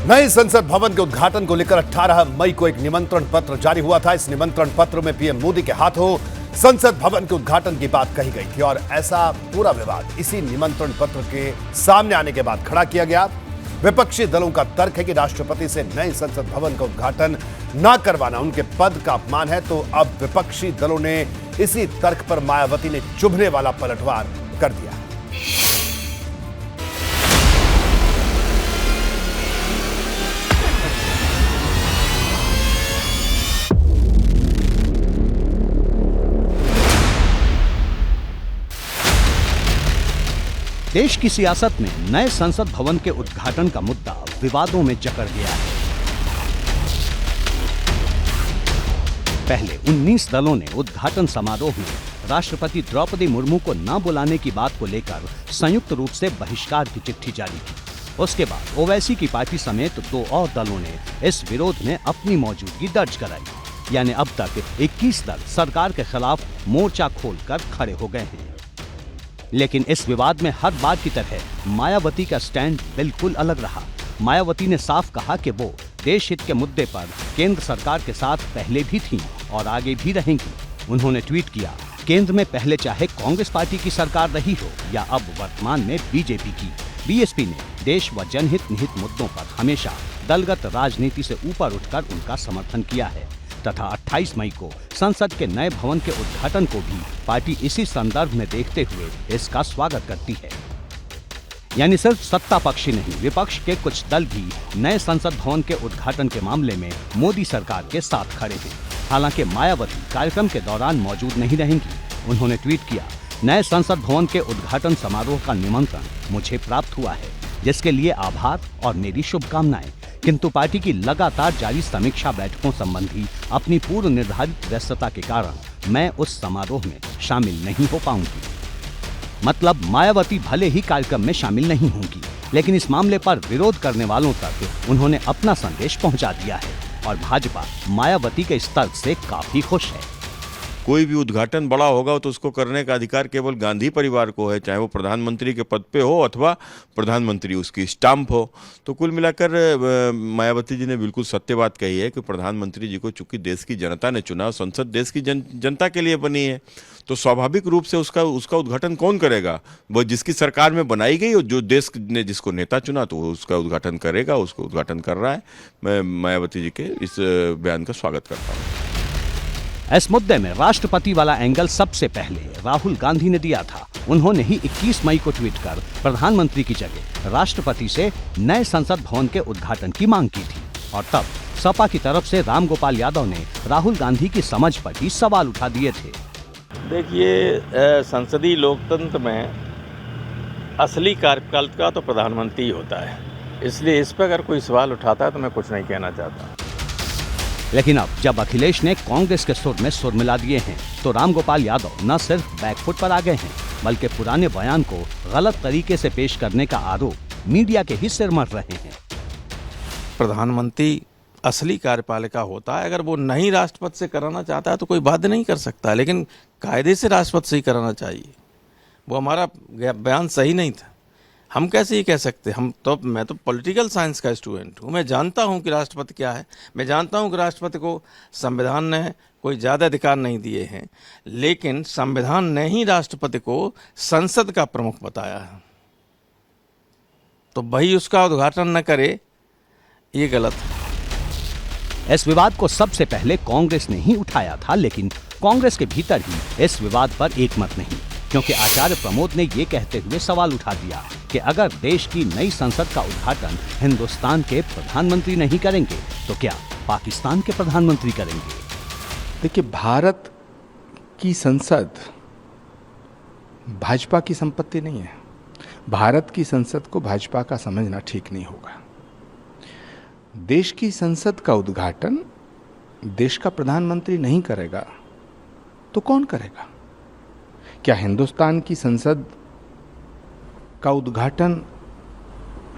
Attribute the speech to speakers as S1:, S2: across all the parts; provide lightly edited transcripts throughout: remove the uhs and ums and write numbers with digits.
S1: नए संसद भवन के उद्घाटन को लेकर 18 मई को एक निमंत्रण पत्र जारी हुआ था। इस निमंत्रण पत्र में पीएम मोदी के हाथों संसद भवन के उद्घाटन की बात कही गई थी और ऐसा पूरा विवाद इसी निमंत्रण पत्र के सामने आने के बाद खड़ा किया गया। विपक्षी दलों का तर्क है कि राष्ट्रपति से नए संसद भवन का उद्घाटन न करवाना उनके पद का अपमान है। तो अब विपक्षी दलों ने इसी तर्क पर मायावती ने चुभने वाला पलटवार कर दिया।
S2: देश की सियासत में नए संसद भवन के उद्घाटन का मुद्दा विवादों में जकड़ गया है। पहले 19 दलों ने उद्घाटन समारोह में राष्ट्रपति द्रौपदी मुर्मू को न बुलाने की बात को लेकर संयुक्त रूप से बहिष्कार की चिट्ठी जारी की। उसके बाद ओवैसी की पार्टी समेत 2 और दलों ने इस विरोध में अपनी मौजूदगी दर्ज कराई। यानी अब तक 21 दल सरकार के खिलाफ मोर्चा खोलकर खड़े हो गए हैं। लेकिन इस विवाद में हर बार की तरह मायावती का स्टैंड बिल्कुल अलग रहा। मायावती ने साफ कहा कि वो देश हित के मुद्दे पर केंद्र सरकार के साथ पहले भी थीं और आगे भी रहेंगी। उन्होंने ट्वीट किया, केंद्र में पहले चाहे कांग्रेस पार्टी की सरकार रही हो या अब वर्तमान में बीजेपी की, बीएसपी ने देश व जनहित निहित मुद्दों पर हमेशा दलगत राजनीति से ऊपर उठकर उनका समर्थन किया है तथा 28 मई को संसद के नए भवन के उद्घाटन को भी पार्टी इसी संदर्भ में देखते हुए इसका स्वागत करती है। यानी सिर्फ सत्ता पक्षी नहीं, विपक्ष के कुछ दल भी नए संसद भवन के उद्घाटन के मामले में मोदी सरकार के साथ खड़े हैं। हालांकि मायावती कार्यक्रम के दौरान मौजूद नहीं रहेंगी। उन्होंने ट्वीट किया, नए संसद भवन के उद्घाटन समारोह का निमंत्रण मुझे प्राप्त हुआ है, जिसके लिए आभार और मेरी शुभकामनाएं। किंतु पार्टी की लगातार जारी समीक्षा बैठकों संबंधी अपनी पूर्व निर्धारित व्यस्तता के कारण मैं उस समारोह में शामिल नहीं हो पाऊंगी। मतलब मायावती भले ही कार्यक्रम में शामिल नहीं होंगी, लेकिन इस मामले पर विरोध करने वालों तक उन्होंने अपना संदेश पहुंचा दिया है और भाजपा मायावती के इस तर्क से काफी खुश है।
S3: कोई भी उद्घाटन बड़ा होगा तो उसको करने का अधिकार केवल गांधी परिवार को है, चाहे वो प्रधानमंत्री के पद पे हो अथवा प्रधानमंत्री उसकी स्टाम्प हो। तो कुल मिलाकर मायावती जी ने बिल्कुल सत्य बात कही है कि प्रधानमंत्री जी को चूंकि देश की जनता ने चुना, संसद देश की जनता के लिए बनी है, तो स्वाभाविक रूप से उसका उद्घाटन कौन करेगा? वो जिसकी सरकार में बनाई गई और जो देश ने जिसको नेता चुना तो वो उसका उद्घाटन करेगा, उसको उद्घाटन कर रहा है। मैं मायावती जी के इस बयान का स्वागत करता हूँ।
S2: इस मुद्दे में राष्ट्रपति वाला एंगल सबसे पहले राहुल गांधी ने दिया था। उन्होंने ही 21 मई को ट्वीट कर प्रधानमंत्री की जगह राष्ट्रपति से नए संसद भवन के उद्घाटन की मांग की थी और तब सपा की तरफ से रामगोपाल यादव ने राहुल गांधी की समझ पर ही सवाल उठा दिए थे।
S4: देखिए, संसदीय लोकतंत्र में असली कार्यपालिका तो प्रधानमंत्री ही होता है, इसलिए इस पर अगर कोई सवाल उठाता है तो मैं कुछ नहीं कहना चाहता।
S2: लेकिन अब जब अखिलेश ने कांग्रेस के सुर में सुर मिला दिए हैं तो रामगोपाल यादव न सिर्फ बैकफुट पर आ गए हैं, बल्कि पुराने बयान को गलत तरीके से पेश करने का आरोप मीडिया के ही सिर मढ़ रहे हैं।
S4: प्रधानमंत्री असली कार्यपालिका होता है, अगर वो नहीं राष्ट्रपति से कराना चाहता है तो कोई बाध्य नहीं कर सकता, लेकिन कायदे से राष्ट्रपति से ही कराना चाहिए। वो हमारा बयान सही नहीं था। हम कैसे ये कह सकते? मैं तो पॉलिटिकल साइंस का स्टूडेंट हूँ। मैं जानता हूँ कि राष्ट्रपति क्या है। मैं जानता हूँ कि राष्ट्रपति को संविधान ने कोई ज़्यादा अधिकार नहीं दिए हैं, लेकिन संविधान ने ही राष्ट्रपति को संसद का प्रमुख बताया है, तो वही उसका उद्घाटन न करे, ये गलत है।
S2: इस विवाद को सबसे पहले कांग्रेस ने ही उठाया था, लेकिन कांग्रेस के भीतर ही इस विवाद पर एकमत नहीं, क्योंकि आचार्य प्रमोद ने ये कहते हुए सवाल उठा दिया कि अगर देश की नई संसद का उद्घाटन हिंदुस्तान के प्रधानमंत्री नहीं करेंगे तो क्या पाकिस्तान के प्रधानमंत्री करेंगे?
S5: देखिए, भारत की संसद भाजपा की संपत्ति नहीं है। भारत की संसद को भाजपा का समझना ठीक नहीं होगा। देश की संसद का उद्घाटन देश का प्रधानमंत्री नहीं करेगा तो कौन करेगा? क्या हिंदुस्तान की संसद का उद्घाटन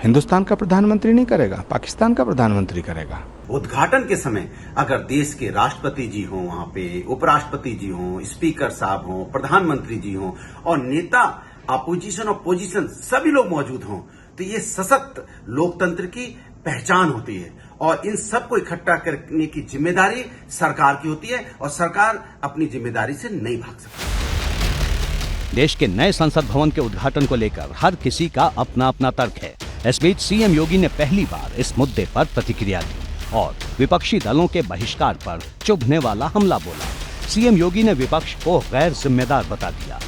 S5: हिंदुस्तान का प्रधानमंत्री नहीं करेगा, पाकिस्तान का प्रधानमंत्री करेगा?
S6: उद्घाटन के समय अगर देश के राष्ट्रपति जी हों, वहां पे उपराष्ट्रपति जी हों, स्पीकर साहब हों, प्रधानमंत्री जी हों और नेता अपोजिशन और पोजीशन सभी लोग मौजूद हों, तो ये सशक्त लोकतंत्र की पहचान होती है और इन सबको इकट्ठा करने की जिम्मेदारी सरकार की होती है और सरकार अपनी जिम्मेदारी से नहीं भाग सकती।
S2: देश के नए संसद भवन के उद्घाटन को लेकर हर किसी का अपना अपना तर्क है। इस बीच सीएम योगी ने पहली बार इस मुद्दे पर प्रतिक्रिया दी और विपक्षी दलों के बहिष्कार पर चुभने वाला हमला बोला। सीएम योगी ने विपक्ष को गैर जिम्मेदार बता दिया।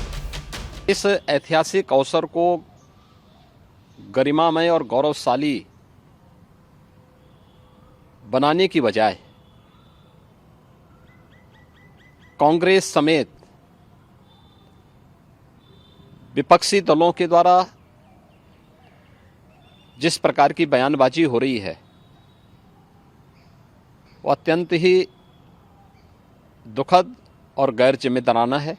S7: इस ऐतिहासिक अवसर को गरिमामय और गौरवशाली बनाने की बजाय कांग्रेस समेत विपक्षी दलों के द्वारा जिस प्रकार की बयानबाजी हो रही है वो अत्यंत ही दुखद और गैर जिम्मेदाराना है।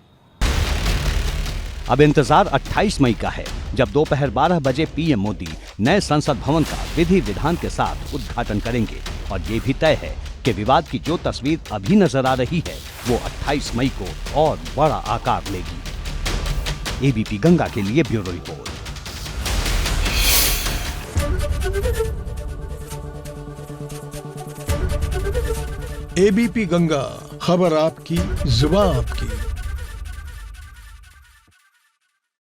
S2: अब इंतजार 28 मई का है, जब दोपहर 12 बजे पीएम मोदी नए संसद भवन का विधि विधान के साथ उद्घाटन करेंगे और ये भी तय है कि विवाद की जो तस्वीर अभी नजर आ रही है वो 28 मई को और बड़ा आकार लेगी। एबीपी गंगा के लिए ब्यूरो रिपोर्ट।
S8: एबीपी गंगा, खबर आपकी, जुबान आपकी।